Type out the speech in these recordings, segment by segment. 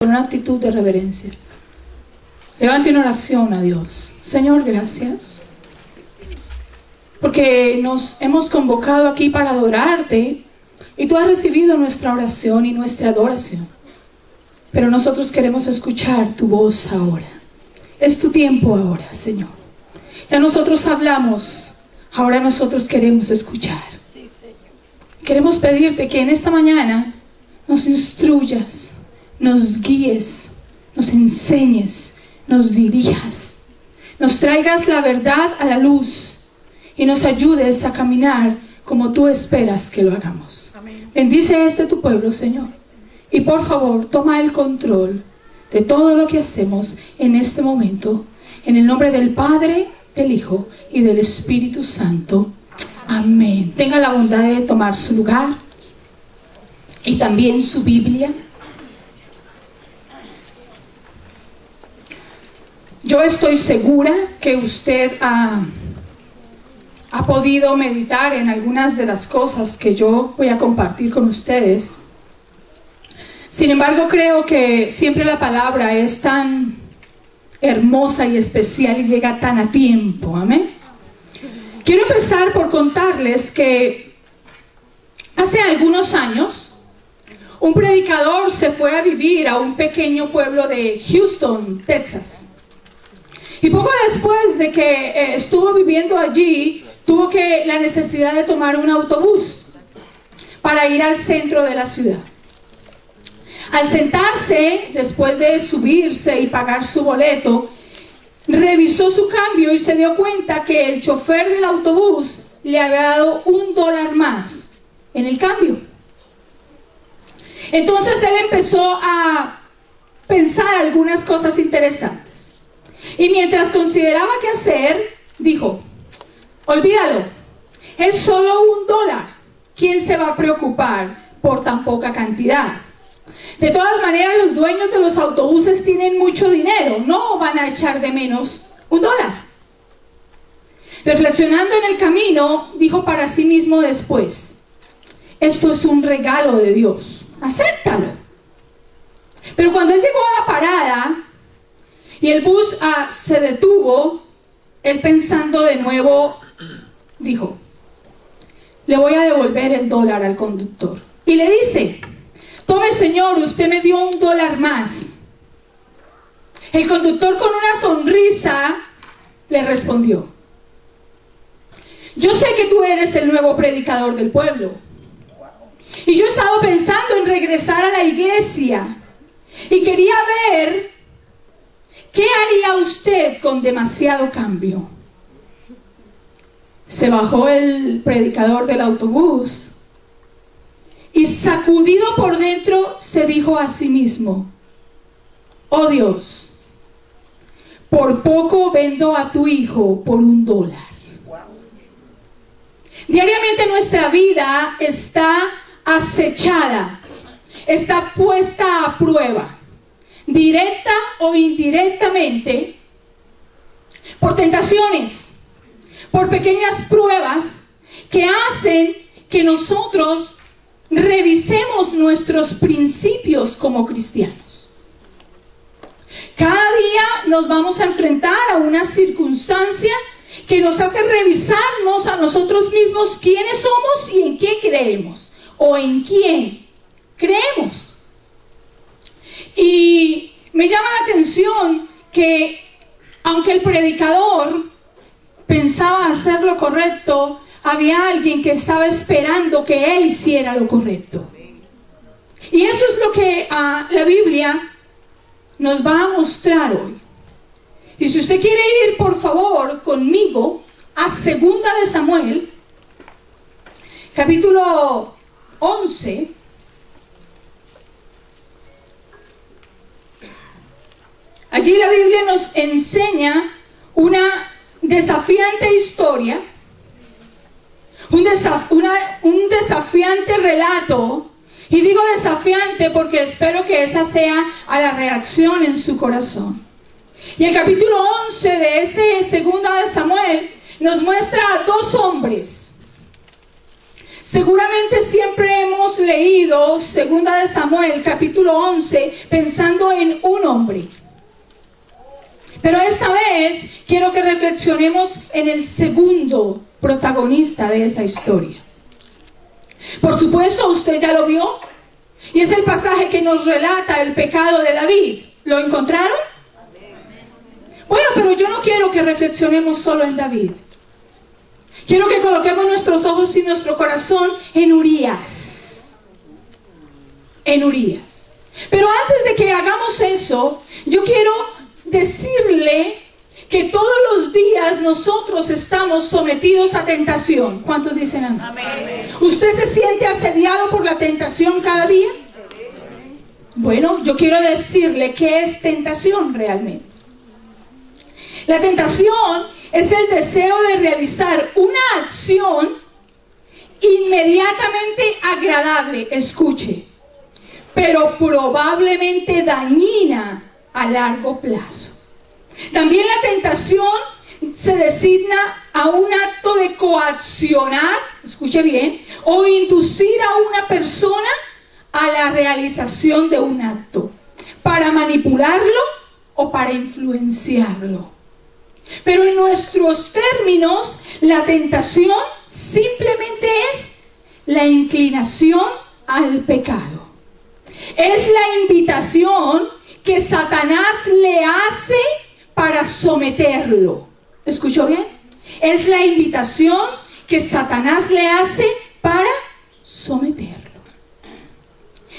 una actitud de reverencia. Levante una oración a Dios. Señor, gracias. Porque nos hemos convocado aquí para adorarte y tú has recibido nuestra oración y nuestra adoración. Pero nosotros queremos escuchar tu voz ahora. Es tu tiempo ahora, Señor. Ya nosotros hablamos, ahora nosotros queremos escuchar. Queremos pedirte que en esta mañana nos instruyas, nos guíes, nos enseñes, nos dirijas, nos traigas la verdad a la luz y nos ayudes a caminar como tú esperas que lo hagamos. Amén. Bendice a tu pueblo, Señor. Y por favor, toma el control de todo lo que hacemos en este momento. En el nombre del Padre, del Hijo y del Espíritu Santo. Amén. Tenga la bondad de tomar su lugar y también su Biblia. Yo estoy segura que usted ha podido meditar en algunas de las cosas que yo voy a compartir con ustedes. Sin embargo, creo que siempre la palabra es tan hermosa y especial y llega tan a tiempo. Amén. Quiero empezar por contarles que hace algunos años un predicador se fue a vivir a un pequeño pueblo de Houston, Texas. Y poco después de que estuvo viviendo allí, tuvo la necesidad de tomar un autobús para ir al centro de la ciudad. Al sentarse, después de subirse y pagar su boleto, revisó su cambio y se dio cuenta que el chofer del autobús le había dado $1 más en el cambio. Entonces él empezó a pensar algunas cosas interesantes. Y mientras consideraba qué hacer, dijo: olvídalo, es solo $1. ¿Quién se va a preocupar por tan poca cantidad? De todas maneras, los dueños de los autobuses tienen mucho dinero, no van a echar de menos $1. Reflexionando en el camino, dijo para sí mismo después: esto es un regalo de Dios, acéptalo. Pero cuando él llegó a la parada y el bus se detuvo, él pensando de nuevo, dijo: le voy a devolver el $1 al conductor. Y le dice: tome, señor, usted me dio $1 más. El conductor, con una sonrisa, le respondió: yo sé que tú eres el nuevo predicador del pueblo. Y yo estaba pensando en regresar a la iglesia. Y quería ver qué haría usted con demasiado cambio. Se bajó el predicador del autobús y, sacudido por dentro, se dijo a sí mismo: oh Dios, por poco vendo a tu hijo por $1. Diariamente nuestra vida está acechada, está puesta a prueba, directa o indirectamente, por tentaciones, por pequeñas pruebas que hacen que nosotros revisemos nuestros principios como cristianos. Cada día nos vamos a enfrentar a una circunstancia que nos hace revisarnos a nosotros mismos quiénes somos y en qué creemos, o en quién creemos. Y me llama la atención que, aunque el predicador pensaba hacer lo correcto, había alguien que estaba esperando que él hiciera lo correcto. Y eso es lo que la Biblia nos va a mostrar hoy. Y si usted quiere ir, por favor, conmigo a 2 de Samuel, capítulo 11. Allí la Biblia nos enseña una desafiante historia, un desafiante relato. Y digo desafiante porque espero que esa sea a la reacción en su corazón. Y el capítulo 11 de este 2 de Samuel nos muestra a dos hombres. Seguramente siempre hemos leído 2 de Samuel, capítulo 11, pensando en un hombre. Pero esta vez quiero que reflexionemos en el segundo protagonista de esa historia. Por supuesto, usted ya lo vio. Y es el pasaje que nos relata el pecado de David. ¿Lo encontraron? Bueno, pero yo no quiero que reflexionemos solo en David. Quiero que coloquemos nuestros ojos y nuestro corazón en Urías. En Urías. Pero antes de que hagamos eso, yo quiero decirle que todos los días nosotros estamos sometidos a tentación. ¿Cuántos dicen amén? Amén. ¿Usted se siente asediado por la tentación cada día? Bueno, yo quiero decirle qué es tentación realmente. La tentación es el deseo de realizar una acción inmediatamente agradable, escuche, pero probablemente dañina a largo plazo. También la tentación se designa a un acto de coaccionar, escuche bien, o inducir a una persona a la realización de un acto, para manipularlo o para influenciarlo. Pero en nuestros términos, la tentación simplemente es la inclinación al pecado. Es la invitación que Satanás le hace para someterlo. ¿Escuchó bien? Es la invitación que Satanás le hace para someterlo.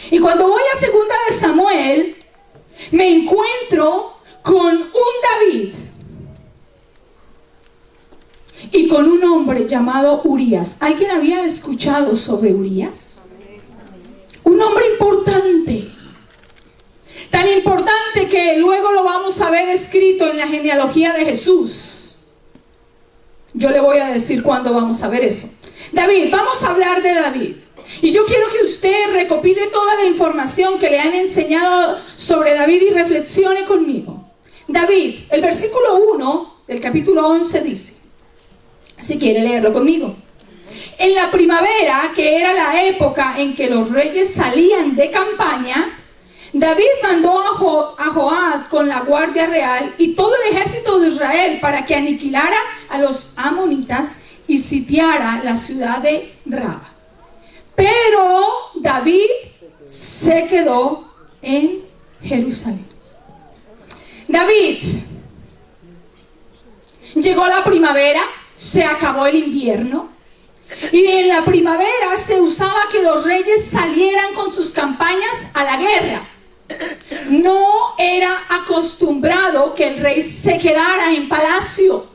Y cuando voy a 2 de Samuel, me encuentro con un David y con un hombre llamado Urías. ¿Alguien había escuchado sobre Urías? Un hombre importante. Tan importante que luego lo vamos a ver escrito en la genealogía de Jesús. Yo le voy a decir cuándo vamos a ver eso. David, vamos a hablar de David. Y yo quiero que usted recopile toda la información que le han enseñado sobre David y reflexione conmigo. David, el versículo 1 del capítulo 11 dice, si quiere leerlo conmigo. En la primavera, que era la época en que los reyes salían de campaña, David mandó a Joab con la guardia real y todo el ejército de Israel para que aniquilara a los amonitas y sitiara la ciudad de Raba. Pero David se quedó en Jerusalén. David, llegó la primavera, se acabó el invierno. Y en la primavera se usaba que los reyes salieran con sus campañas a la guerra. No era acostumbrado que el rey se quedara en palacio,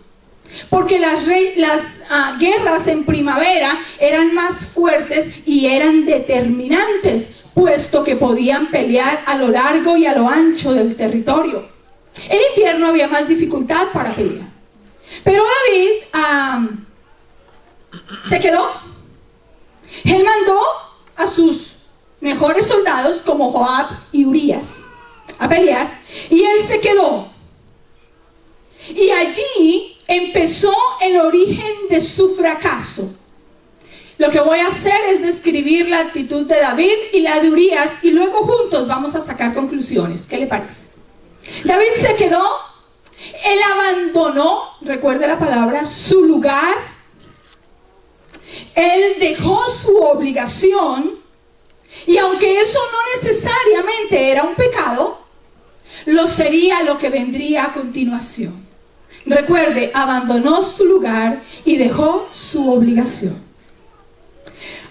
porque las guerras en primavera eran más fuertes y eran determinantes, puesto que podían pelear a lo largo y a lo ancho del territorio. En invierno había más dificultad para pelear. Pero David se quedó. Él mandó a sus mejores soldados como Joab y Urías a pelear, y él se quedó. Y allí empezó el origen de su fracaso. Lo que voy a hacer es describir la actitud de David y la de Urías, y luego juntos vamos a sacar conclusiones. ¿Qué le parece? David se quedó. Él abandonó, recuerde la palabra, su lugar. Él dejó su obligación, y aunque eso no necesariamente era un pecado, lo sería lo que vendría a continuación. Recuerde, abandonó su lugar y dejó su obligación.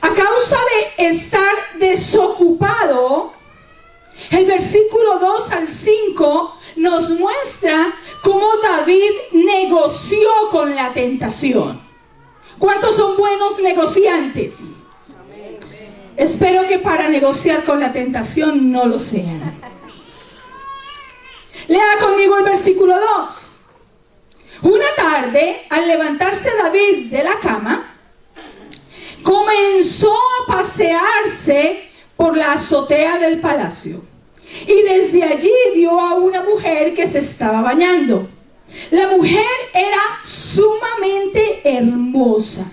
A causa de estar desocupado, el versículo 2 al 5 nos muestra cómo David negoció con la tentación. ¿Cuántos son buenos negociantes? Espero que para negociar con la tentación no lo sean. Lea conmigo el versículo 2. Una tarde, al levantarse David de la cama, comenzó a pasearse por la azotea del palacio. Y desde allí vio a una mujer que se estaba bañando. La mujer era sumamente hermosa.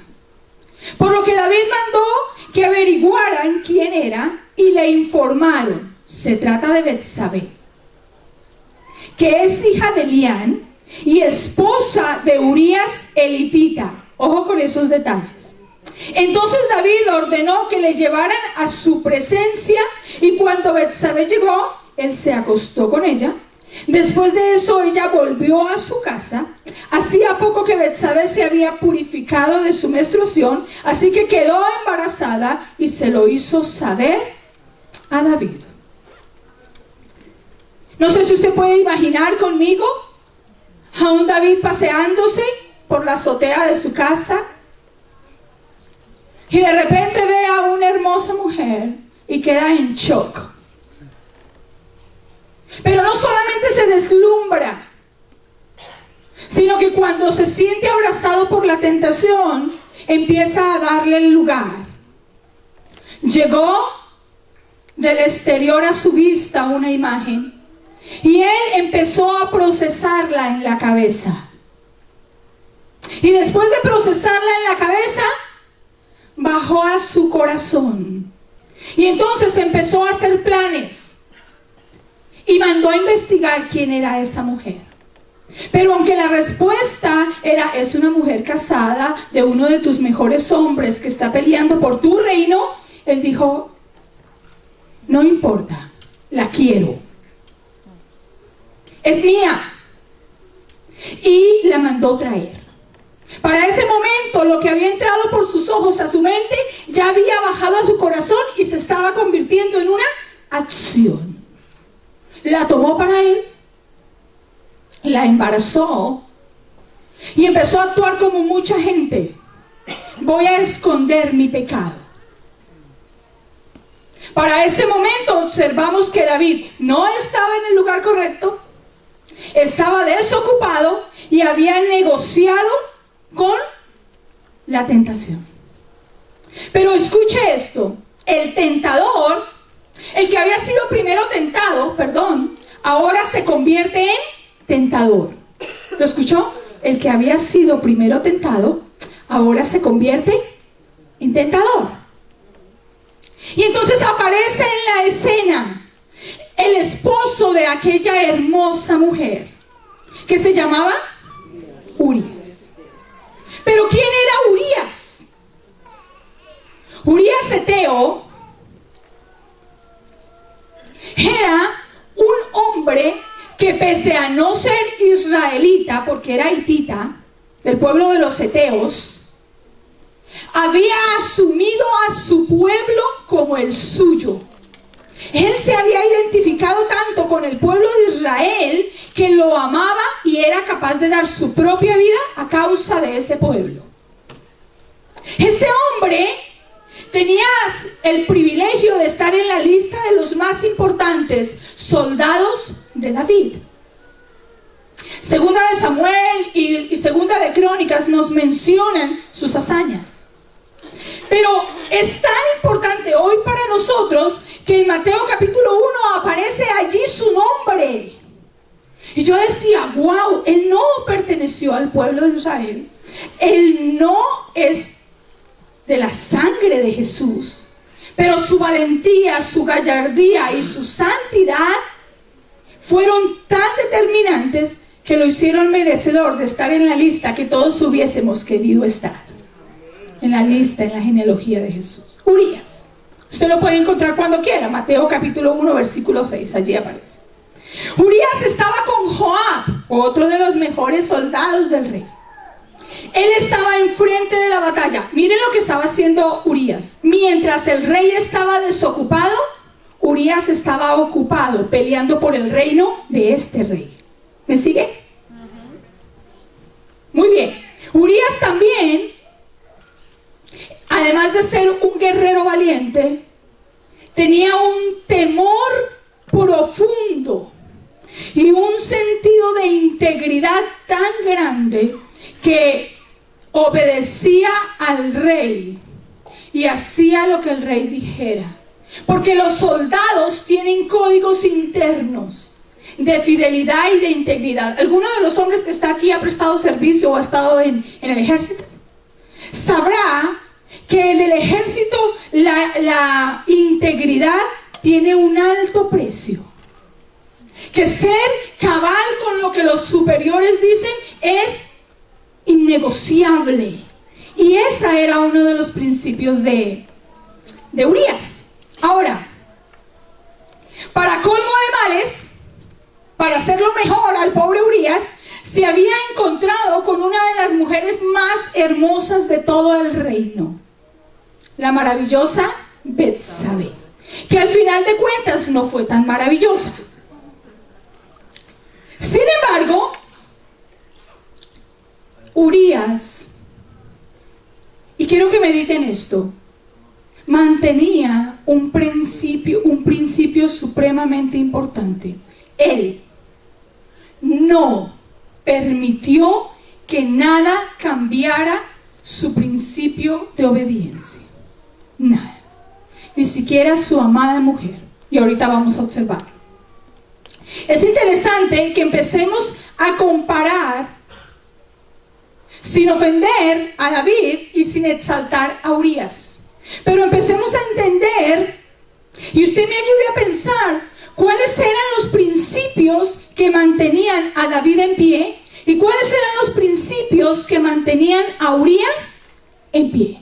Por lo que David mandó que averiguaran quién era y le informaron. Se trata de Betsabé, que es hija de Elián y esposa de Urías elitita. Ojo con esos detalles. Entonces David ordenó que le llevaran a su presencia, y cuando Betsabé llegó, él se acostó con ella. Después de eso ella volvió a su casa. Hacía poco que Betsabé se había purificado de su menstruación, así que quedó embarazada y se lo hizo saber a David. No sé si usted puede imaginar conmigo a un David paseándose por la azotea de su casa y de repente ve a una hermosa mujer y queda en shock. Pero no solamente se deslumbra, sino que cuando se siente abrazado por la tentación, empieza a darle el lugar. Llegó del exterior a su vista una imagen, y él empezó a procesarla en la cabeza. Y después de procesarla en la cabeza, bajó a su corazón. Y entonces empezó a hacer planes. Y mandó a investigar quién era esa mujer. Pero aunque la respuesta era: es una mujer casada de uno de tus mejores hombres que está peleando por tu reino, él dijo: no importa, la quiero. Es mía. Y la mandó traer. Para ese momento, lo que había entrado por sus ojos a su mente ya había bajado a su corazón y se estaba convirtiendo en una acción. La tomó para él, la embarazó y empezó a actuar como mucha gente. Voy a esconder mi pecado. Para este momento observamos que David no estaba en el lugar correcto, estaba desocupado y había negociado con la tentación. Pero escuche esto: el tentador, el que había sido primero tentado, ahora se convierte en tentador. ¿Lo escuchó? El que había sido primero tentado, ahora se convierte en tentador. Y entonces aparece en la escena el esposo de aquella hermosa mujer, que se llamaba Urías. ¿Pero quién era Urías? Urías Eteo era un hombre que, pese a no ser israelita, porque era hitita, del pueblo de los eteos, había asumido a su pueblo como el suyo. Él se había identificado tanto con el pueblo de Israel que lo amaba y era capaz de dar su propia vida a causa de ese pueblo. Este hombre tenía el privilegio de estar en la lista de los más importantes soldados de David. Segunda de Samuel y Segunda de Crónicas nos mencionan sus hazañas. Pero es tan importante hoy para nosotros que en Mateo capítulo 1 aparece allí su nombre. Y yo decía: wow, él no perteneció al pueblo de Israel. Él no es de la sangre de Jesús. Pero su valentía, su gallardía y su santidad fueron tan determinantes que lo hicieron merecedor de estar en la lista que todos hubiésemos querido estar. En la lista, en la genealogía de Jesús. Urías. Usted lo puede encontrar cuando quiera. Mateo capítulo 1, versículo 6. Allí aparece. Urías estaba con Joab, otro de los mejores soldados del rey. Él estaba enfrente de la batalla. Miren lo que estaba haciendo Urías. Mientras el rey estaba desocupado, Urías estaba ocupado peleando por el reino de este rey. ¿Me sigue? Muy bien. Urías también, además de ser un guerrero valiente, tenía un temor profundo y un sentido de integridad tan grande que obedecía al rey y hacía lo que el rey dijera. Porque los soldados tienen códigos internos de fidelidad y de integridad. ¿Alguno de los hombres que está aquí ha prestado servicio o ha estado en el ejército? Sabrá que en el ejército la integridad tiene un alto precio. Que ser cabal con lo que los superiores dicen es innegociable. Y ese era uno de los principios de Urías. Ahora, para colmo de males, para hacerlo mejor al pobre Urías, se había encontrado con una de las mujeres más hermosas de todo el reino, la maravillosa Betsabé, que al final de cuentas no fue tan maravillosa. Sin embargo, Urías, y quiero que mediten esto, mantenía un principio supremamente importante. Él no permitió que nada cambiara su principio de obediencia. Nada. Ni siquiera su amada mujer. Y ahorita vamos a observar. Es interesante que empecemos a comparar, sin ofender a David y sin exaltar a Urías. Pero empecemos a entender, y usted me ayude a pensar, cuáles eran los principios que mantenían a David en pie y cuáles eran los principios que mantenían a Urías en pie.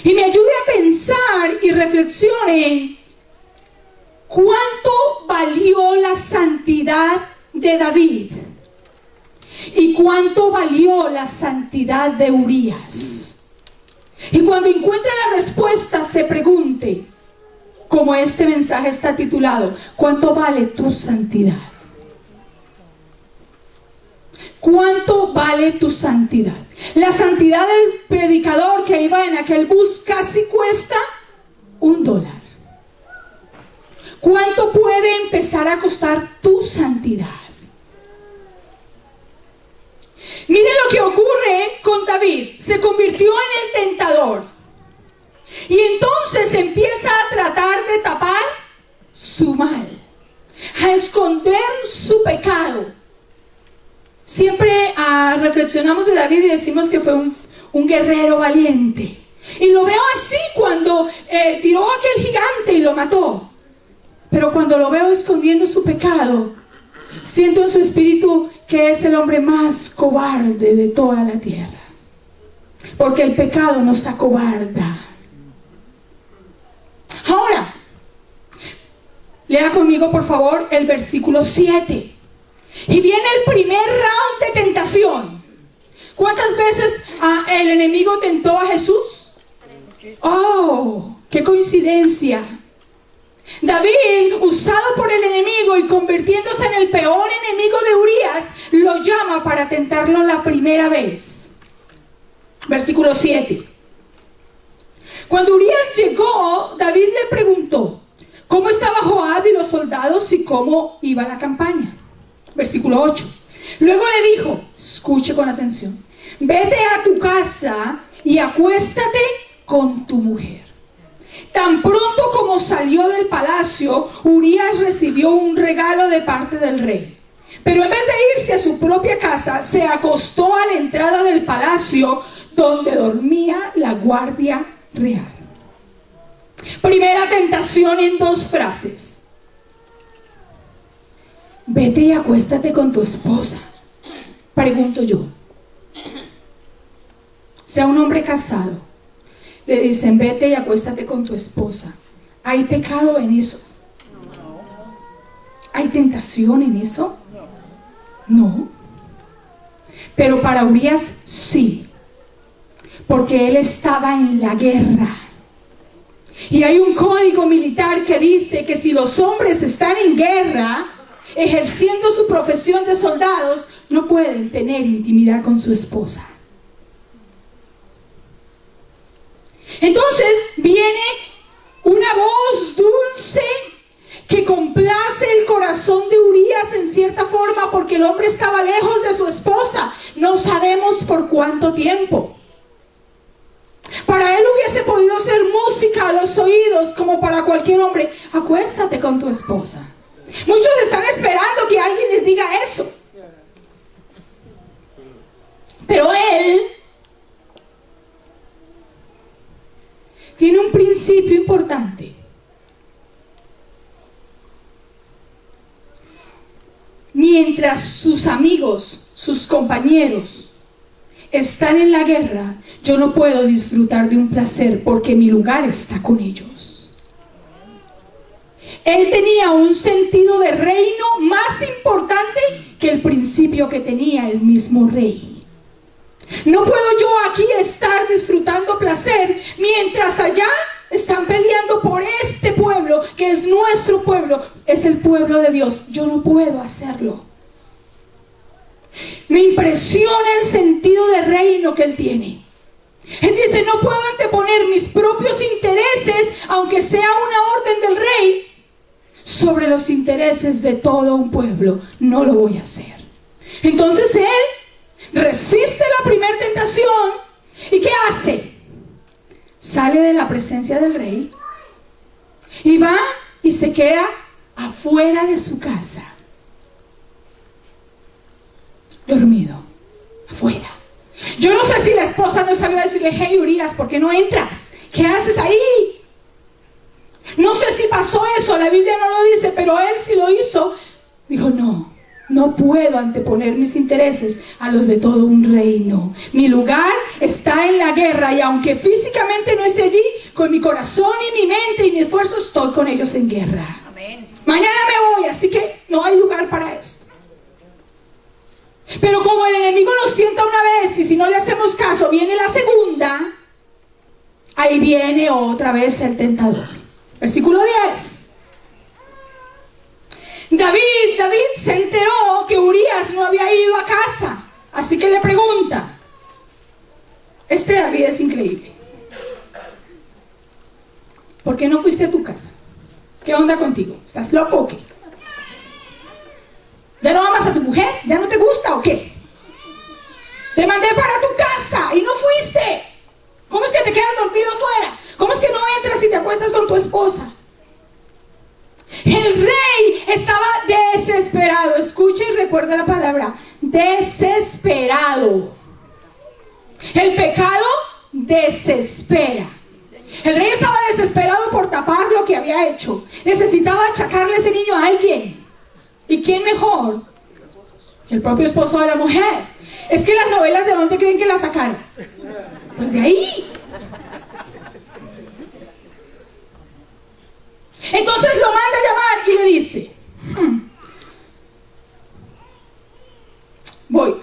Y me ayude a pensar y reflexione cuánto valió la santidad de David y cuánto valió la santidad de Urías. Y cuando encuentre la respuesta, se pregunte, como este mensaje está titulado, ¿cuánto vale tu santidad? ¿Cuánto vale tu santidad? La santidad del predicador que iba en aquel bus casi cuesta $1. ¿Cuánto puede empezar a costar tu santidad? Miren lo que ocurre con David. Se convirtió en el tentador. Y entonces empieza a tratar de tapar su mal, a esconder su pecado. Siempre reflexionamos de David y decimos que fue un guerrero valiente. Y lo veo así cuando tiró a aquel gigante y lo mató. Pero cuando lo veo escondiendo su pecado, siento en su espíritu que es el hombre más cobarde de toda la tierra. Porque el pecado nos acobarda. Ahora, lea conmigo por favor el versículo 7. Y viene el primer round de tentación. ¿Cuántas veces el enemigo tentó a Jesús? ¡Oh! ¡Qué coincidencia! David, usado por el enemigo y convirtiéndose en el peor enemigo de Urías, lo llama para tentarlo la primera vez. Versículo 7. Cuando Urías llegó, David le preguntó cómo estaba Joab y los soldados y cómo iba la campaña. Versículo 8. Luego le dijo, escuche con atención, vete a tu casa y acuéstate con tu mujer. Tan pronto como salió del palacio, Urías recibió un regalo de parte del rey. Pero en vez de irse a su propia casa, se acostó a la entrada del palacio donde dormía la guardia real. Primera tentación en 2 frases. Vete y acuéstate con tu esposa. Pregunto yo. Sea un hombre casado, le dicen vete y acuéstate con tu esposa. ¿Hay pecado en eso? ¿Hay tentación en eso? No. Pero para Urías sí, porque él estaba en la guerra. Y hay un código militar que dice que si los hombres están en guerra, ejerciendo su profesión de soldados, no pueden tener intimidad con su esposa. Entonces viene una voz dulce que complace el corazón de Urías en cierta forma, porque el hombre estaba lejos de su esposa, no sabemos por cuánto tiempo. Para él hubiese podido ser música a los oídos, como para cualquier hombre. Acuéstate con tu esposa. Muchos están esperando que alguien les diga eso. Pero él tiene un principio importante. Mientras sus amigos, sus compañeros están en la guerra, yo no puedo disfrutar de un placer porque mi lugar está con ellos. Él tenía un sentido de reino más importante que el principio que tenía el mismo rey. No puedo yo aquí estar disfrutando placer mientras allá están peleando por este pueblo que es nuestro pueblo, es el pueblo de Dios. Yo no puedo hacerlo. Me impresiona el sentido de reino que él tiene. Él dice, no puedo anteponer mis propios intereses, aunque sea una orden del rey, sobre los intereses de todo un pueblo. No lo voy a hacer. Entonces él resiste la primera tentación. ¿Y qué hace? Sale de la presencia del rey y va y se queda afuera de su casa, dormido, afuera. Yo no sé si la esposa no salió a decirle, hey Urias, ¿por qué no entras? ¿Qué haces ahí? No sé si pasó eso, la Biblia no lo dice, pero él sí lo hizo. Dijo, no puedo anteponer mis intereses a los de todo un reino. Mi lugar está en la guerra y aunque físicamente no esté allí, con mi corazón y mi mente y mi esfuerzo estoy con ellos en guerra. Amén. Mañana me voy, así que no hay lugar para esto. Pero como el enemigo nos tienta una vez y si no le hacemos caso viene la segunda, ahí viene otra vez el tentador. Versículo 10. David se enteró que Urias no había ido a casa, así que le pregunta. Este David es increíble. ¿Por qué no fuiste a tu casa? ¿Qué onda contigo? ¿Estás loco o qué? ¿Ya no amas a tu mujer? ¿Ya no te gusta o qué? Te mandé para tu casa y no fuiste. ¿Cómo es que te quedas dormido fuera? ¿Cómo es que no entras y te acuestas con tu esposa? El rey estaba desesperado. Escucha y recuerda la palabra desesperado. El pecado desespera. El rey estaba desesperado por tapar lo que había hecho. Necesitaba achacarle ese niño a alguien. ¿Y quién mejor que el propio esposo de la mujer? Es que las novelas, ¿de dónde creen que las sacaron? Pues de ahí. Entonces lo manda a llamar y le dice, voy.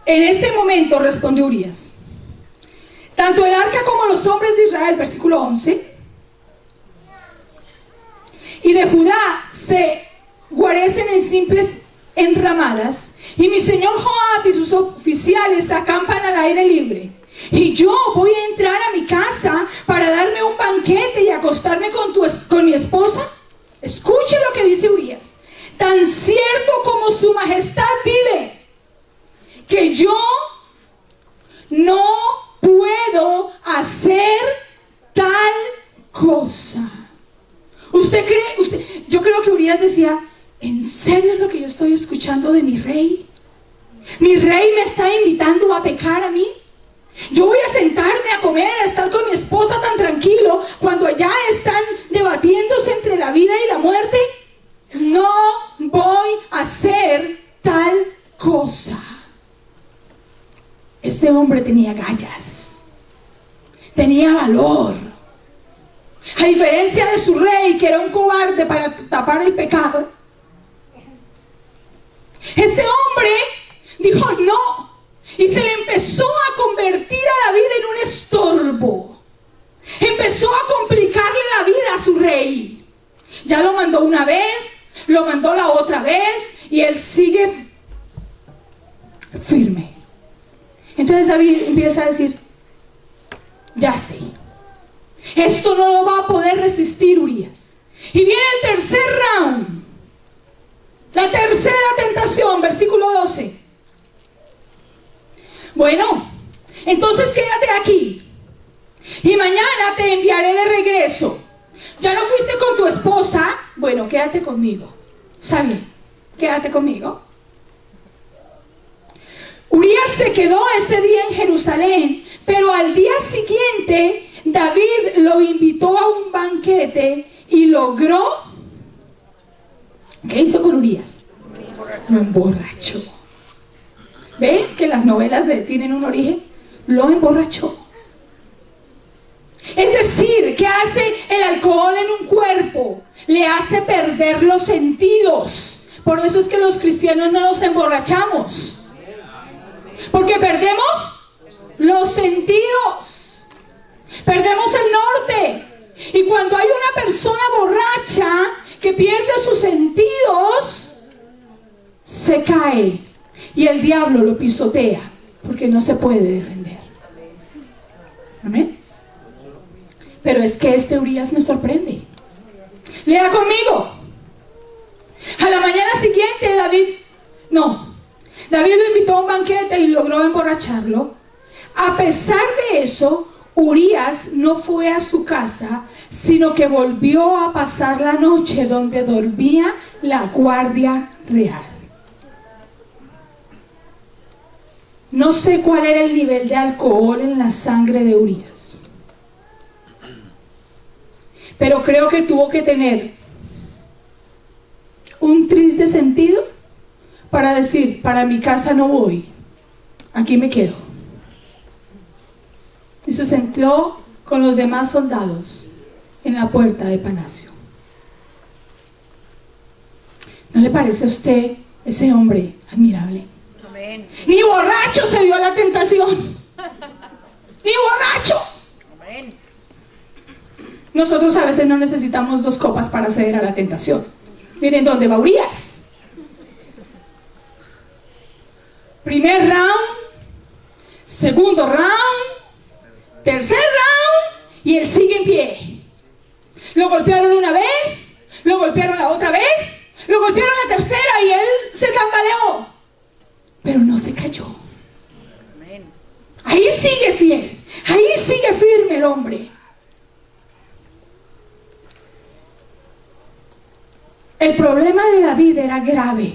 En este momento respondió Urias, tanto el arca como los hombres de Israel, versículo 11, y de Judá se guarecen en simples enramadas, y mi señor Joab y sus oficiales acampan al aire libre. Y yo voy a entrar a mi casa para darme un banquete y acostarme con mi esposa. Escuche lo que dice Urias. Tan cierto como su majestad vive, que yo no puedo hacer tal cosa. Yo creo que Urias decía, ¿en serio es lo que yo estoy escuchando de mi rey? ¿Mi rey me está invitando a pecar a mí? Yo voy a sentarme a comer, a estar con mi esposa tan tranquilo, cuando allá están debatiéndose entre la vida y la muerte. No voy a hacer tal cosa. Este hombre tenía gallas, tenía valor. A diferencia de su rey, que era un cobarde para tapar el pecado, este hombre dijo no. Y se le empezó a convertir a David en un estorbo. Empezó a complicarle la vida a su rey. Ya lo mandó una vez, lo mandó la otra vez, y él sigue firme. Entonces David empieza a decir, ya sé, esto no lo va a poder resistir Urias. Y viene el tercer round, la tercera tentación, versículo 12. Bueno, entonces quédate aquí y mañana te enviaré de regreso. ¿Ya no fuiste con tu esposa? Bueno, quédate conmigo. ¿Está bien? Quédate conmigo. Urias se quedó ese día en Jerusalén, pero al día siguiente David lo invitó a un banquete y logró... ¿Qué hizo con Urías? Lo emborrachó. ¿Ve que las novelas tienen un origen? Lo emborrachó. Es decir, ¿qué hace el alcohol en un cuerpo? Le hace perder los sentidos. Por eso es que los cristianos no nos emborrachamos. Porque perdemos los sentidos. Perdemos el norte. Y cuando hay una persona borracha que pierde sus sentidos, se cae y el diablo lo pisotea porque no se puede defender. Amén. Pero es que este Urías me sorprende. Lea conmigo. A la mañana siguiente David lo invitó a un banquete y logró emborracharlo. A pesar de eso, Urías no fue a su casa, sino que volvió a pasar la noche donde dormía la guardia real. No sé cuál era el nivel de alcohol en la sangre de Urías, pero creo que tuvo que tener un triste sentido para decir: para mi casa no voy, aquí me quedo. Y se sentó con los demás soldados en la puerta de Palacio. ¿No le parece a usted ese hombre admirable? Amén. Ni borracho se dio a la tentación. Ni borracho. Amén. Nosotros a veces no necesitamos 2 copas para ceder a la tentación. Miren dónde va Urías. Primer round, segundo round, tercer round, y él sigue en pie. Lo golpearon una vez, lo golpearon la otra vez, lo golpearon la tercera y él se tambaleó, pero no se cayó. Amén. Ahí sigue fiel, ahí sigue firme el hombre. El problema de David era grave,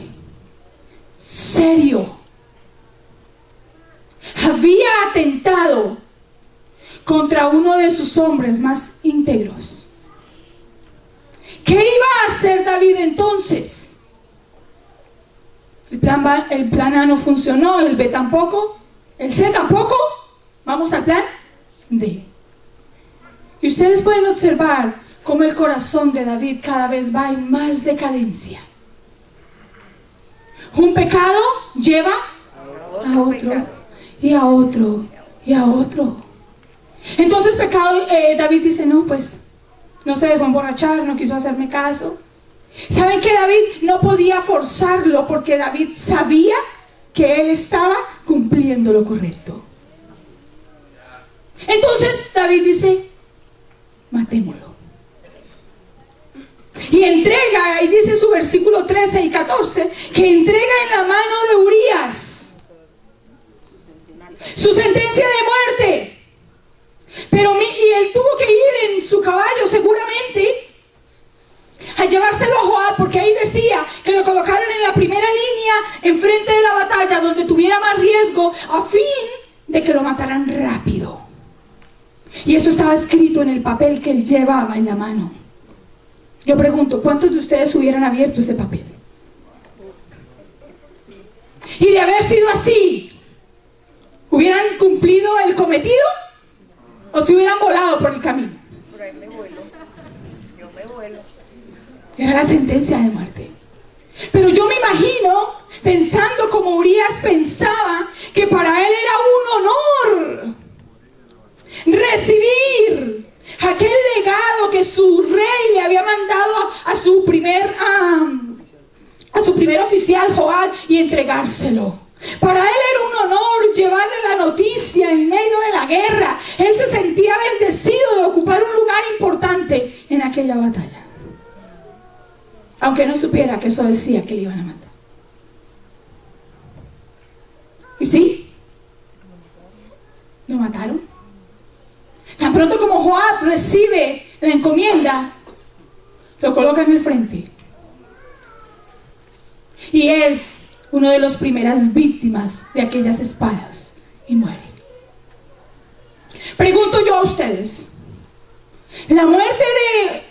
serio. Había atentado contra uno de sus hombres más íntegros. ¿Qué iba a hacer David entonces? El plan A no funcionó, el B tampoco, el C tampoco. Vamos al plan D. Y ustedes pueden observar cómo el corazón de David cada vez va en más decadencia. Un pecado lleva a otro, y a otro, y a otro. Entonces David dice: no, pues no se dejó emborrachar, no quiso hacerme caso. ¿Saben que David no podía forzarlo? Porque David sabía que él estaba cumpliendo lo correcto. Entonces David dice: matémoslo. Y entrega, y dice su versículo 13 y 14, que entrega en la mano de Urías su sentencia de muerte. Y él tuvo que ir en su caballo seguramente a llevárselo a Joab, porque ahí decía que lo colocaron en la primera línea enfrente de la batalla, donde tuviera más riesgo, a fin de que lo mataran rápido. Y eso estaba escrito en el papel que él llevaba en la mano. Yo pregunto, ¿cuántos de ustedes hubieran abierto ese papel? Y de haber sido así, ¿hubieran cumplido el cometido? ¿O se hubieran volado por el camino? Por ahí me vuelo. Yo me vuelo. Era la sentencia de muerte. Pero yo me imagino pensando como Urías pensaba, que para él era un honor recibir aquel legado que su rey le había mandado a su primer oficial Joab, y entregárselo. Para él era un honor llevarle la noticia en medio de la guerra. Él se sentía bendecido de ocupar un lugar importante en aquella batalla, aunque no supiera que eso decía que le iban a matar. ¿Y sí? ¿Lo mataron? Tan pronto como Joab recibe la encomienda, lo coloca en el frente. Y es una de las primeras víctimas de aquellas espadas y muere. Pregunto yo a ustedes, La muerte de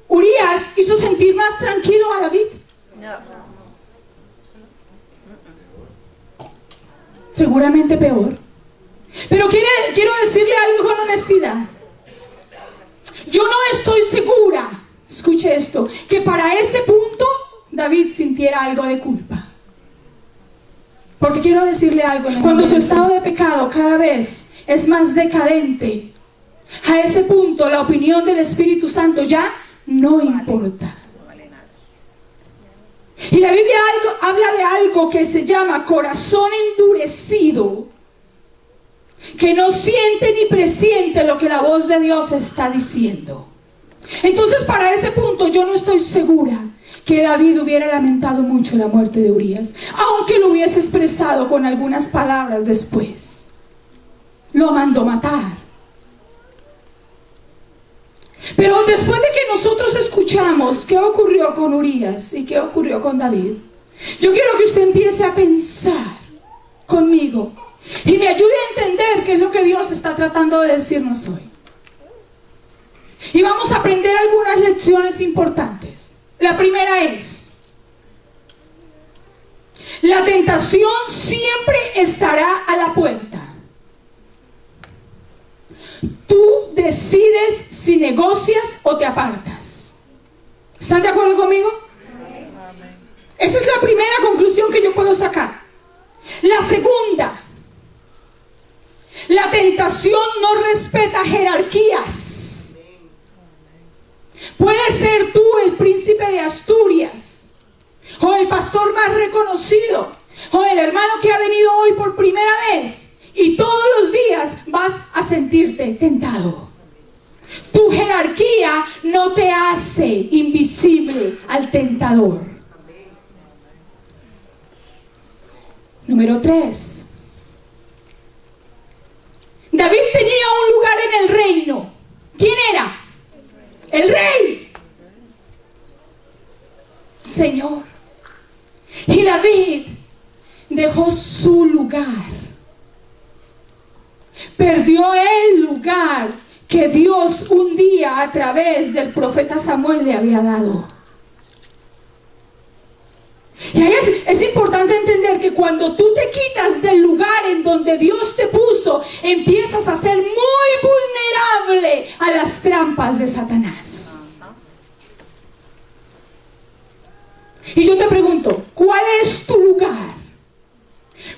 Urías hizo sentir más tranquilo a David. No. Seguramente peor. Pero quiero decirle algo con honestidad. Yo no estoy segura, escuche esto, que para ese punto David sintiera algo de culpa. Porque quiero decirle algo. Cuando su estado de pecado cada vez es más decadente, a ese punto la opinión del Espíritu Santo ya no importa. Y la Biblia habla de algo que se llama corazón endurecido, que no siente ni presiente lo que la voz de Dios está diciendo. Entonces, para ese punto yo no estoy segura que David hubiera lamentado mucho la muerte de Urías, aunque lo hubiese expresado con algunas palabras después. Lo mandó matar. Pero después de que nosotros escuchamos qué ocurrió con Urías y qué ocurrió con David, yo quiero que usted empiece a pensar conmigo y me ayude a entender qué es lo que Dios está tratando de decirnos hoy. Y vamos a aprender algunas lecciones importantes. La primera es: la tentación siempre estará a la puerta. Tú decides si negocias o te apartas. ¿Están de acuerdo conmigo? Esa es la primera conclusión que yo puedo sacar. La segunda: la tentación no respeta jerarquías. Puedes ser tú el príncipe de Asturias, o el pastor más reconocido, o el hermano que ha venido hoy por primera vez, y todos los días vas a sentirte tentado. Tu jerarquía no te hace invisible al tentador. Número 3. David tenía un lugar en el reino. ¿Quién era? El rey. Señor. Y David dejó su lugar. Perdió el lugar que Dios un día a través del profeta Samuel le había dado. Y ahí es importante entender que cuando tú te quitas del lugar en donde Dios te puso, empiezas a ser muy vulnerable a las trampas de Satanás. Y yo te pregunto, ¿cuál es tu lugar?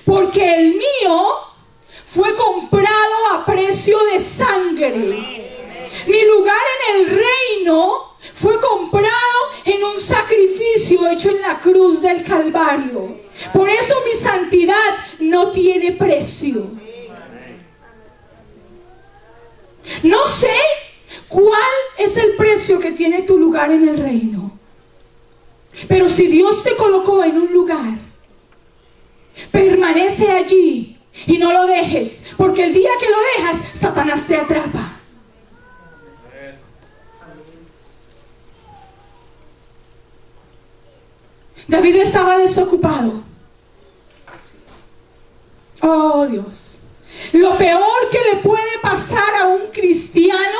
Porque el mío fue comprado a precio de sangre. Mi lugar en el reino fue comprado en un sacrificio hecho en la cruz del Calvario. Por eso mi santidad no tiene precio. No sé cuál es el precio que tiene tu lugar en el reino, pero si Dios te colocó en un lugar, permanece allí y no lo dejes, porque el día que lo dejas, Satanás te atrapa. David estaba desocupado. Oh Dios, lo peor que le puede pasar a un cristiano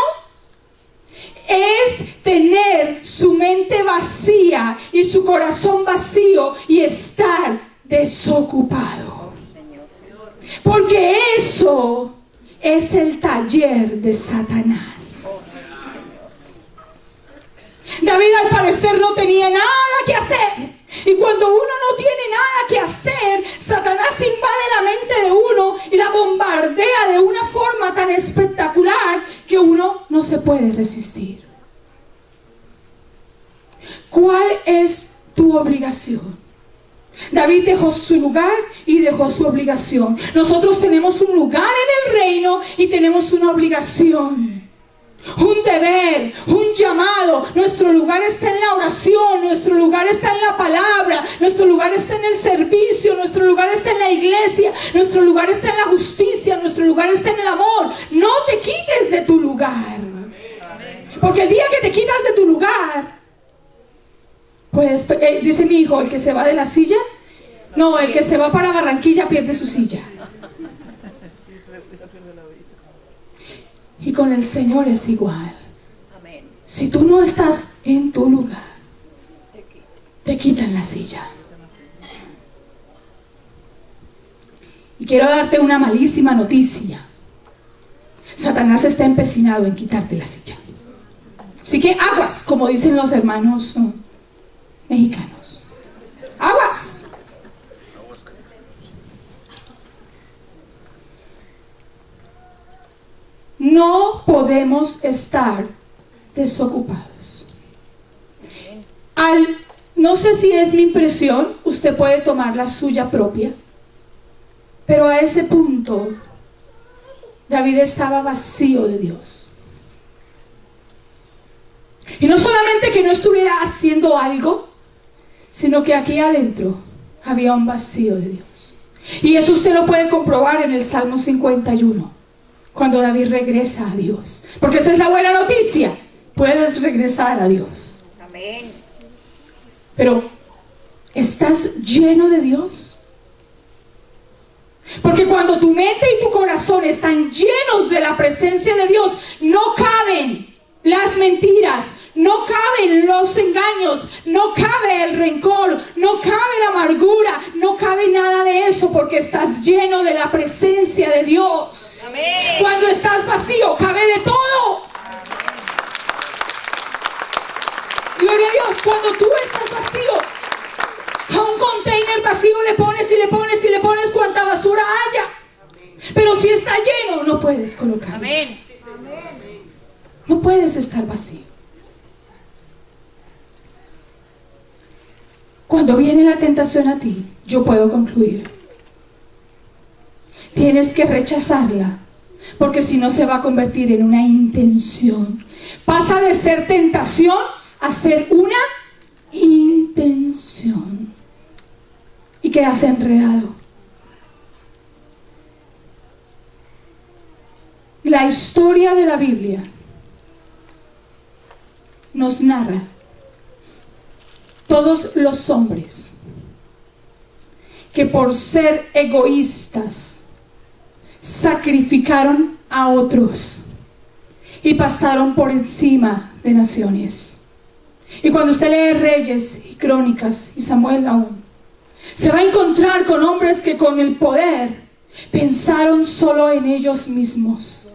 es tener su mente vacía y su corazón vacío y estar desocupado. Porque eso es el taller de Satanás. David al parecer no tenía nada que hacer. Y cuando uno no tiene nada que hacer, Satanás invade la mente de uno y la bombardea de una forma tan espectacular que uno no se puede resistir. ¿Cuál es tu obligación? David dejó su lugar y dejó su obligación. Nosotros tenemos un lugar en el reino y tenemos una obligación. Un deber, un llamado. Nuestro lugar está en la oración, nuestro lugar está en la palabra, nuestro lugar está en el servicio, nuestro lugar está en la iglesia, nuestro lugar está en la justicia, nuestro lugar está en el amor. No te quites de tu lugar, porque el día que te quitas de tu lugar, pues dice mi hijo, el que se va de la silla, no, el que se va para Barranquilla pierde su silla. Y con el Señor es igual. Si tú no estás en tu lugar, te quitan la silla. Y quiero darte una malísima noticia. Satanás está empecinado en quitarte la silla. Así que aguas, como dicen los hermanos mexicanos. Aguas. No podemos estar desocupados. No sé si es mi impresión, usted puede tomar la suya propia, pero a ese punto David estaba vacío de Dios. Y no solamente que no estuviera haciendo algo, sino que aquí adentro había un vacío de Dios. Y eso usted lo puede comprobar en el Salmo 51, cuando David regresa a Dios. Porque esa es la buena noticia. Puedes regresar a Dios. Amén. Pero, ¿estás lleno de Dios? Porque cuando tu mente y tu corazón están llenos de la presencia de Dios, no caben las mentiras, no caben los engaños, no cabe el rencor, no cabe la amargura, no cabe nada de eso, porque estás lleno de la presencia de Dios. Amén. Cuando estás vacío, cabe de todo. Gloria a Dios. Cuando tú estás vacío, a un container vacío le pones y le pones y le pones cuanta basura haya. Pero si está lleno, no puedes colocarlo. Amén. No puedes estar vacío. Cuando viene la tentación a ti, yo puedo concluir. Tienes que rechazarla, porque si no se va a convertir en una intención. Pasa de ser tentación a ser una intención. Y quedas enredado. La historia de la Biblia nos narra todos los hombres que por ser egoístas sacrificaron a otros y pasaron por encima de naciones. Y cuando usted lee Reyes y Crónicas y Samuel aún, se va a encontrar con hombres que con el poder pensaron solo en ellos mismos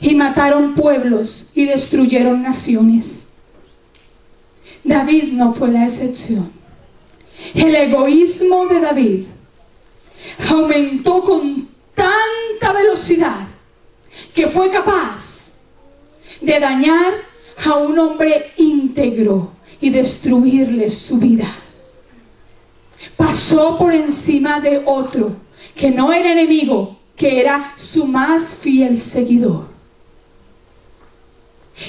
y mataron pueblos y destruyeron naciones. David no fue la excepción. El egoísmo de David aumentó con tanta velocidad que fue capaz de dañar a un hombre íntegro y destruirle su vida. Pasó por encima de otro que no era enemigo, que era su más fiel seguidor.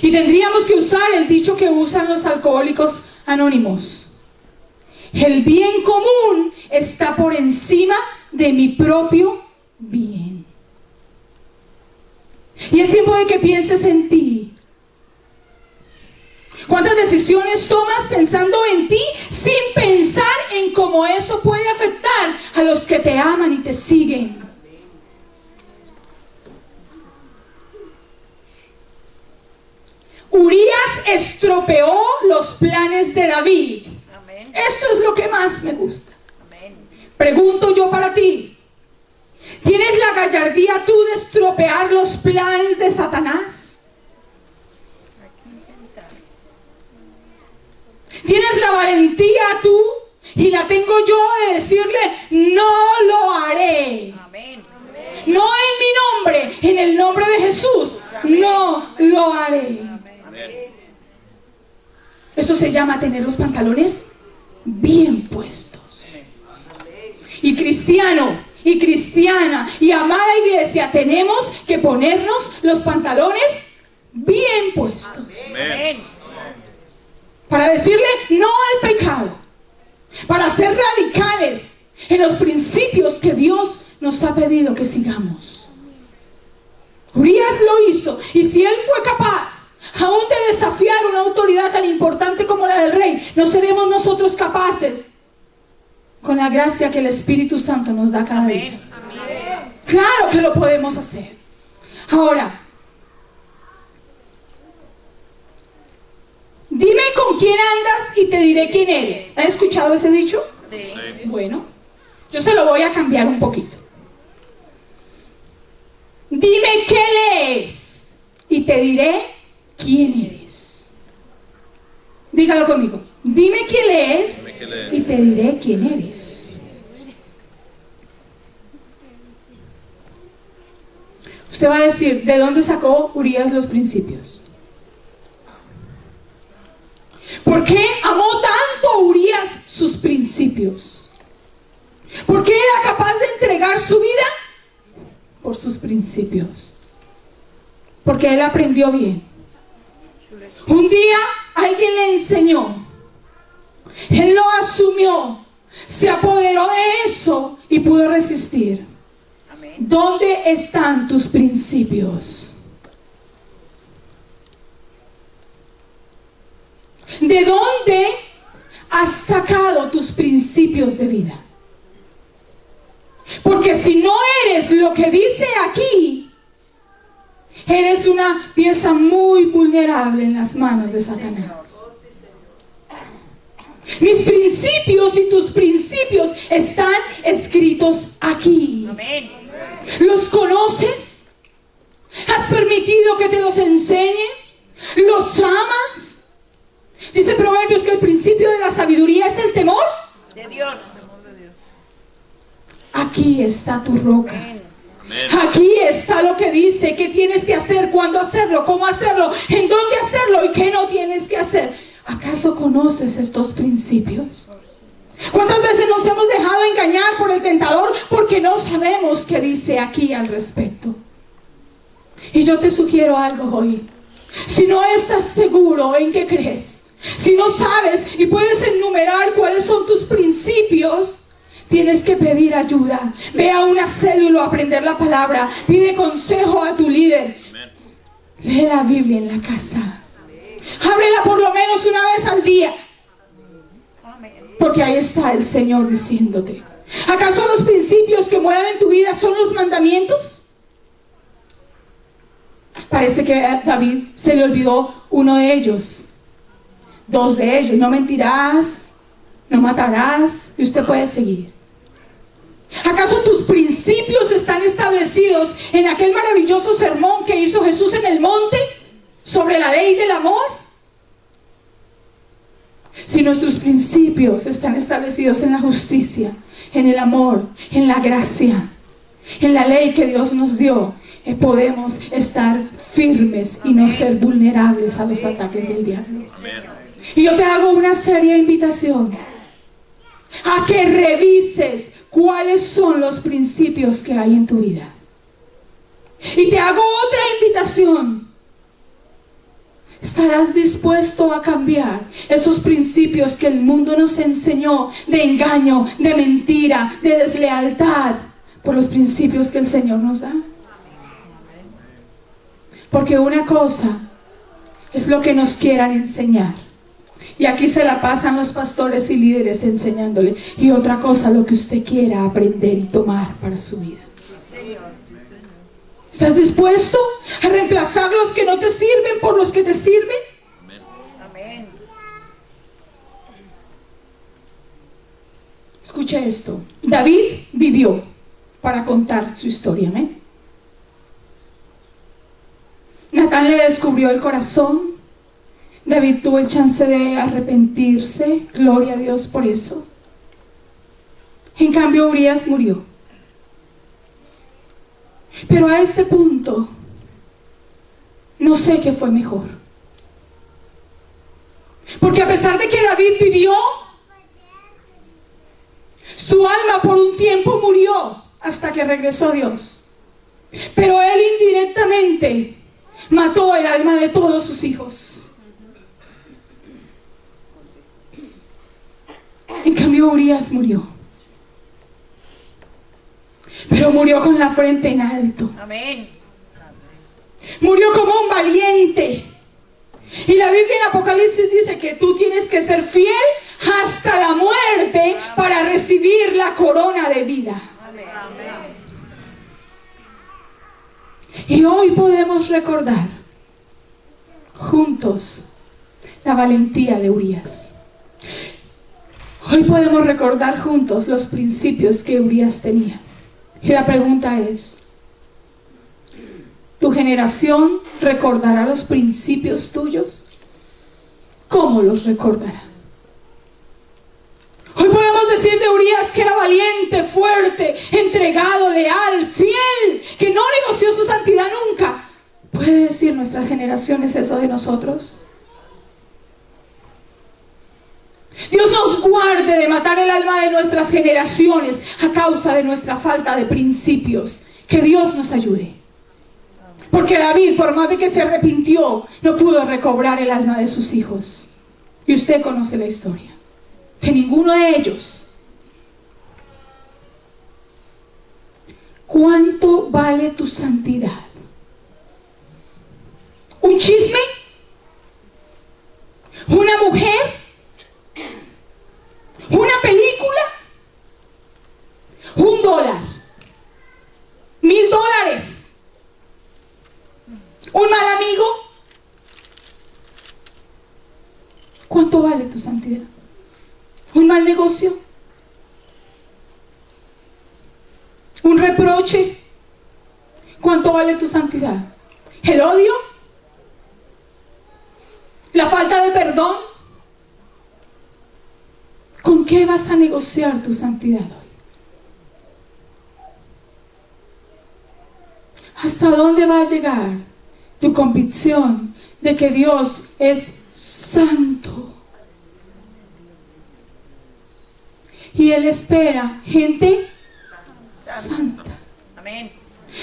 Y tendríamos que usar el dicho que usan los alcohólicos anónimos: el bien común está por encima de mi propio bien. Y es tiempo de que pienses en ti. ¿Cuántas decisiones tomas pensando en ti sin pensar en cómo eso puede afectar a los que te aman y te siguen? Urías estropeó los planes de David. Amén. Esto es lo que más me gusta. Amén. Pregunto yo para ti: ¿tienes la gallardía tú de estropear los planes de Satanás? ¿Tienes la valentía tú y la tengo yo de decirle: no lo haré? Amén. No en mi nombre, en el nombre de Jesús, no lo haré. Eso se llama tener los pantalones bien puestos. Y cristiano, y cristiana, y amada iglesia, tenemos que ponernos los pantalones bien puestos. Amén. Para decirle no al pecado, para ser radicales en los principios que Dios nos ha pedido que sigamos. Urías lo hizo, y si él fue capaz aún de desafiar una autoridad tan importante como la del rey, ¿no seremos nosotros capaces con la gracia que el Espíritu Santo nos da cada día? Amén. Claro que lo podemos hacer. Ahora, Dime con quién andas y te diré quién eres. ¿Has escuchado ese dicho? Sí. Bueno, yo se lo voy a cambiar un poquito. Dime qué lees y te diré quién eres. Dígalo conmigo. Dime qué lees y te diré quién eres. Usted va a decir, ¿de dónde sacó Urias los principios? ¿Por qué amó tanto Urias sus principios? ¿Por qué era capaz de entregar su vida? Por sus principios. Porque él aprendió bien. Un día alguien le enseñó. Él lo asumió. Se apoderó de eso y pudo resistir. Amén. ¿Dónde están tus principios? ¿De dónde has sacado tus principios de vida? Porque si no eres lo que dice aquí, eres una pieza muy vulnerable en las manos de Satanás. Mis principios y tus principios están escritos aquí. Amén. ¿Los conoces? ¿Has permitido que te los enseñe? ¿Los amas? Dice Proverbios que el principio de la sabiduría es el temor. De Dios. Aquí está tu roca. Amén. Aquí está lo que dice, qué tienes que hacer, cuándo hacerlo, cómo hacerlo, en dónde hacerlo y qué no tienes que hacer. ¿Acaso conoces estos principios? ¿Cuántas veces nos hemos dejado engañar por el tentador porque no sabemos qué dice aquí al respecto? Y yo te sugiero algo hoy. Si no estás seguro en qué crees, si no sabes y puedes enumerar cuáles son tus principios, tienes que pedir ayuda. Ve a una célula a aprender la palabra. Pide consejo a tu líder. Lee la Biblia en la casa. Ábrela por lo menos una vez al día. Porque ahí está el Señor diciéndote. ¿Acaso los principios que mueven tu vida son los mandamientos? Parece que a David se le olvidó uno de ellos. Dos de ellos. No mentirás, no matarás. Y usted puede seguir. ¿Acaso tus principios están establecidos en aquel maravilloso sermón que hizo Jesús en el monte sobre la ley del amor? Si nuestros principios están establecidos en la justicia, en el amor, en la gracia, en la ley que Dios nos dio, podemos estar firmes y no ser vulnerables a los ataques del diablo. Y yo te hago una seria invitación a que revises cuáles son los principios que hay en tu vida. Y te hago otra invitación. ¿Estarás dispuesto a cambiar esos principios que el mundo nos enseñó de engaño, de mentira, de deslealtad, por los principios que el Señor nos da? Porque una cosa es lo que nos quieran enseñar, y aquí se la pasan los pastores y líderes enseñándole, y otra cosa lo que usted quiera aprender y tomar para su vida. ¿Estás dispuesto a reemplazar los que no te sirven por los que te sirven? Amén. Escucha esto. David vivió para contar su historia. ¿Amén? Natán le descubrió el corazón. David tuvo el chance de arrepentirse. Gloria a Dios por eso. En cambio, Urias murió. Pero a este punto, no sé qué fue mejor. Porque a pesar de que David vivió, su alma por un tiempo murió hasta que regresó Dios. Pero él indirectamente mató el alma de todos sus hijos. En cambio, Urias murió. Pero murió con la frente en alto. Amén. Murió como un valiente. Y la Biblia en Apocalipsis dice que tú tienes que ser fiel hasta la muerte para recibir la corona de vida. Amén. Y hoy podemos recordar juntos la valentía de Urías. Hoy podemos recordar juntos los principios que Urías tenía. Y la pregunta es, ¿tu generación recordará los principios tuyos? ¿Cómo los recordará? Hoy podemos decir de Urías que era valiente, fuerte, entregado, leal, fiel, que no negoció su santidad nunca. ¿Puede decir nuestras generaciones eso de nosotros? Dios nos guarde de matar el alma de nuestras generaciones a causa de nuestra falta de principios. Que Dios nos ayude. Porque David, por más de que se arrepintió, no pudo recobrar el alma de sus hijos. Y usted conoce la historia de ninguno de ellos. ¿Cuánto vale tu santidad? ¿Un chisme? ¿Una mujer? ¿Una película? $1, $1,000, ¿un mal amigo? ¿Cuánto vale tu santidad? ¿Un mal negocio? ¿Un reproche? ¿Cuánto vale tu santidad? ¿El odio? ¿La falta de perdón? ¿Con qué vas a negociar tu santidad hoy? ¿Hasta dónde va a llegar tu convicción de que Dios es santo? Y Él espera gente santa. Amén.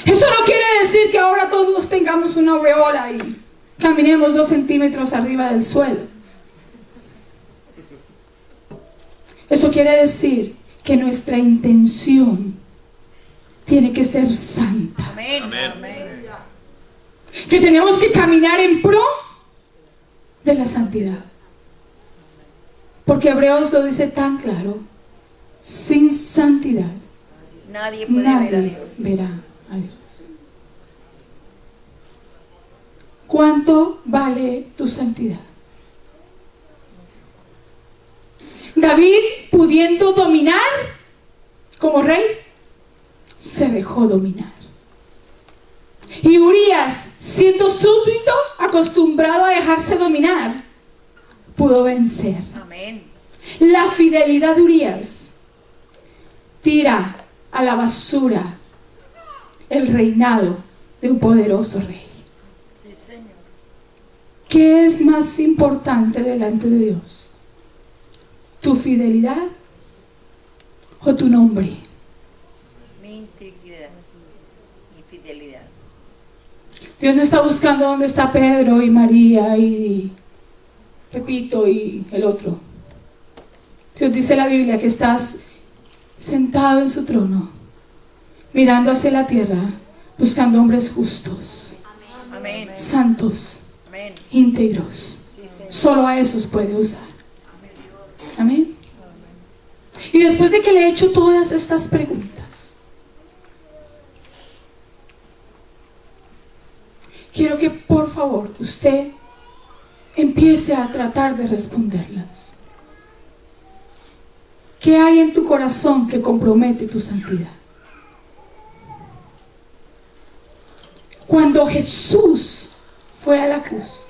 Eso no quiere decir que ahora todos tengamos una aureola y caminemos 2 centímetros arriba del suelo. Eso quiere decir que nuestra intención tiene que ser santa. Amén. Amén. Que tenemos que caminar en pro de la santidad. Porque Hebreos lo dice tan claro. Sin santidad Nadie puede ver a nadie Dios. verá a Dios. ¿Cuánto vale tu santidad? David, pudiendo dominar como rey, se dejó dominar. Y Urías, siendo súbdito, acostumbrado a dejarse dominar, pudo vencer. Amén. La fidelidad de Urías tira a la basura el reinado de un poderoso rey. Sí, Señor. ¿Qué es más importante delante de Dios? ¿Tu fidelidad o tu nombre? Mi integridad, mi fidelidad. Dios no está buscando dónde está Pedro y María y Pepito y el otro. Dios dice en la Biblia que estás sentado en su trono, mirando hacia la tierra, buscando hombres justos, Amén. santos, Amén. íntegros. Sí, Señor. Solo a esos puede usar. Amén. Y después de que le he hecho todas estas preguntas, quiero que por favor usted empiece a tratar de responderlas. ¿Qué hay en tu corazón que compromete tu santidad? Cuando Jesús fue a la cruz,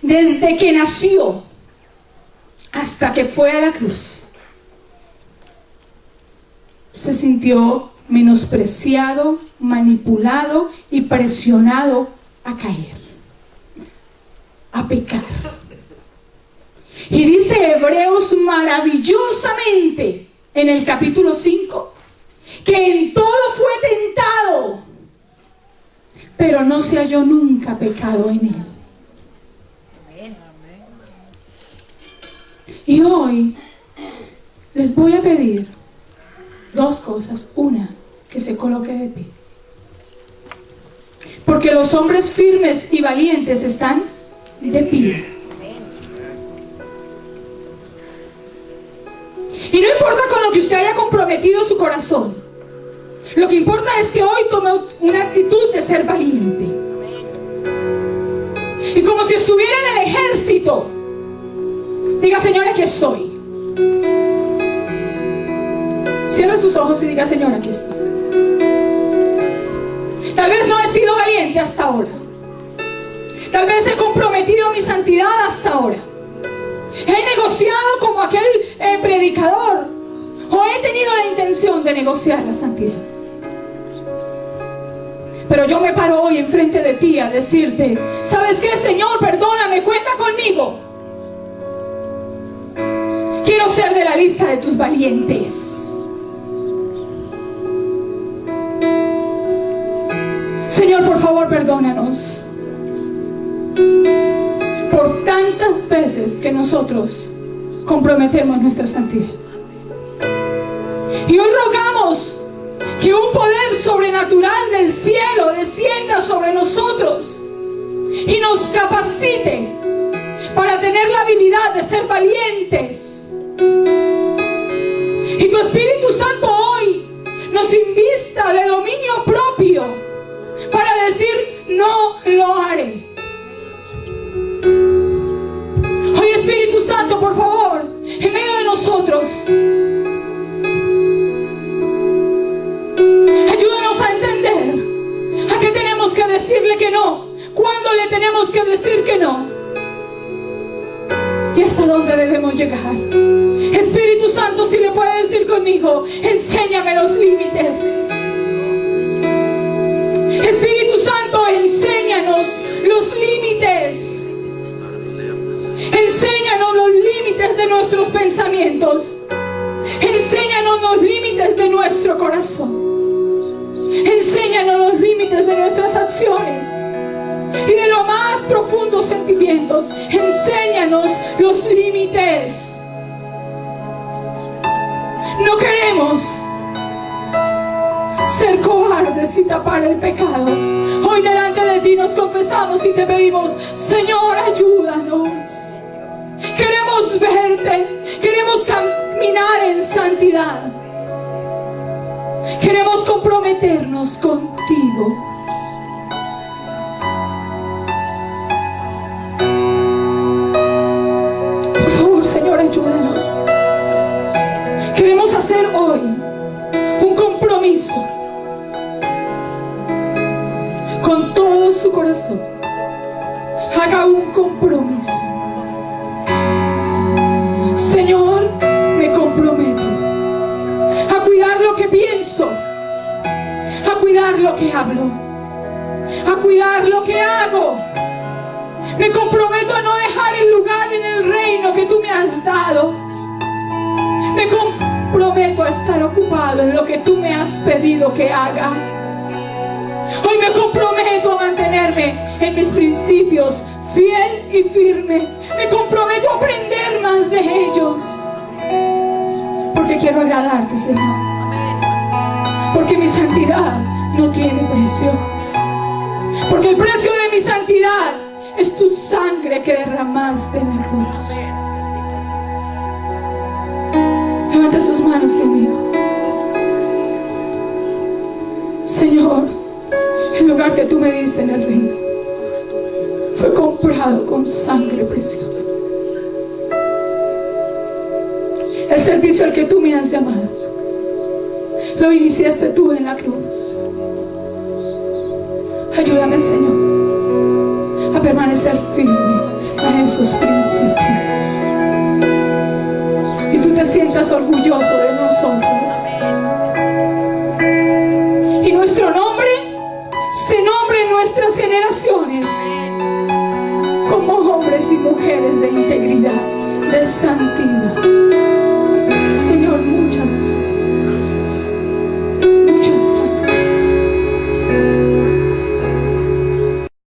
desde que nació hasta que fue a la cruz, se sintió menospreciado, manipulado y presionado a caer, a pecar. Y dice Hebreos maravillosamente en el capítulo 5 que en todo fue tentado, pero no se halló nunca pecado en él. Amén. Y hoy les voy a pedir 2 cosas. Una, que se coloque de pie. Porque los hombres firmes y valientes están de pie. Y no importa con lo que usted haya comprometido su corazón. Lo que importa es que hoy tome una actitud de ser valiente. Y como si estuviera en el ejército. Diga: Señor, aquí estoy. Cierra sus ojos y diga: Señor, aquí estoy. Tal vez no he sido valiente hasta ahora. Tal vez he comprometido mi santidad hasta ahora. He negociado como aquel predicador, o he tenido la intención de negociar la santidad. Pero yo me paro hoy enfrente de ti a decirte: ¿sabes qué, Señor? Perdóname, cuenta conmigo. Quiero ser de la lista de tus valientes. Señor, por favor, perdónanos por tantas veces que nosotros comprometemos nuestra santidad. Y hoy rogamos que un poder sobrenatural del cielo descienda sobre nosotros y nos capacite para tener la habilidad de ser valientes. Y tu Espíritu Santo hoy nos invista de dominio propio para decir: no lo haré. Hoy, Espíritu Santo, por favor, en medio de nosotros, ayúdanos a entender a qué tenemos que decirle que no, cuándo le tenemos que decir que no, y hasta dónde debemos llegar. Espíritu Santo, si le puede decir conmigo: enséñame los límites. Espíritu Santo, enséñanos los límites. Enséñanos los límites de nuestros pensamientos. Enséñanos los límites de nuestro corazón. Enséñanos los límites de nuestras acciones y de los más profundos sentimientos. Enséñanos los límites. No queremos ser cobardes y tapar el pecado. Hoy delante de ti nos confesamos y te pedimos: Señor, ayúdanos. Queremos verte, queremos caminar en santidad, queremos comprometernos contigo. Por favor, Señor, ayúdanos. Queremos hacer hoy un compromiso con todo su corazón. Haga un compromiso. Señor, me comprometo a cuidar lo que pienso, a cuidar lo que hablo, a cuidar lo que hago. Me comprometo a no dejar el lugar en el reino que tú me has dado. Me comprometo a estar ocupado en lo que tú me has pedido que haga. Hoy me comprometo a mantenerme en mis principios fiel y firme. Me comprometo a aprender más de ellos, porque quiero agradarte, Señor. Porque mi santidad no tiene precio. Porque el precio de mi santidad es tu sangre que derramaste en la cruz. Levanta sus manos conmigo. Señor, el lugar que tú me diste en el reino fue comprado con sangre preciosa. El servicio al que tú me has llamado lo iniciaste tú en la cruz. Ayúdame, Señor, a permanecer firme a esos principios, y tú te sientas orgulloso de nosotros, y nuestro nombre se nombre en nuestras generaciones como hombres y mujeres de integridad, de santidad. Señor, muchas